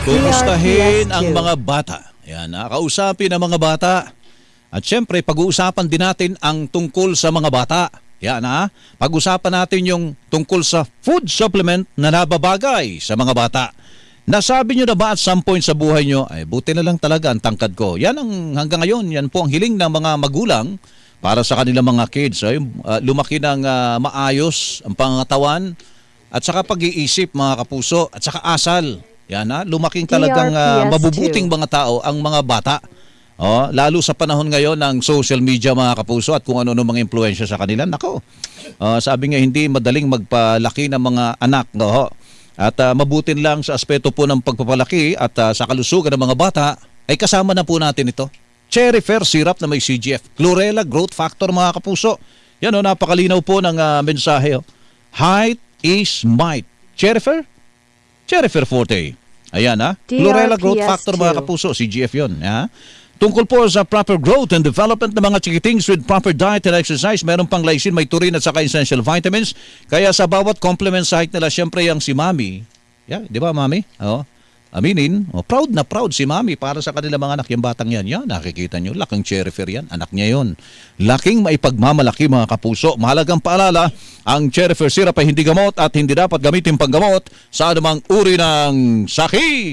Kumustahin ang mga bata. Yan, kausapin ang mga bata. At syempre, pag-uusapan din natin ang tungkol sa mga bata. Yan pag-usapan natin yung tungkol sa food supplement na nababagay sa mga bata. Nasabi nyo na ba at some point sa buhay nyo, ay buti na lang talaga ang tangkad ko. Yan ang hanggang ngayon, yan po ang hiling ng mga magulang para sa kanilang mga kids. Ay, lumaki ng maayos ang pangangatawan at saka pag-iisip mga kapuso at saka asal. Yan lumaking talagang mabubuting mga tao ang mga bata. Lalo sa panahon ngayon ng social media mga kapuso at kung ano-ano mga impluensya sa kanila. Nako, sabi nga hindi madaling magpalaki ng mga anak. At mabutin lang sa aspeto po ng pagpapalaki at sa kalusugan ng mga bata ay kasama na po natin ito. Cherry Fair Syrup na may CGF, Chlorella Growth Factor mga kapuso. Yan napakalinaw po ng mensahe. Height is might. Cherry Fair? Cherry Fair Forte. Ayan Chlorella Growth Factor mga kapuso, CGF yun. Tungkol po sa proper growth and development ng mga chikitings with proper diet and exercise, meron pang lysine, may taurine at saka essential vitamins. Kaya sa bawat complement sa height nila, syempre yung si Mami. Di ba Mami? Aminin, proud na proud si Mami para sa kanila mga anak. Yung batang yan, nakikita nyo, laking Cherry Fair yan, anak niya yun. Laking maipagmamalaki mga kapuso. Mahalagang paalala, ang Cherry Fair syrup ay hindi gamot at hindi dapat gamitin panggamot sa anumang uri ng sakit.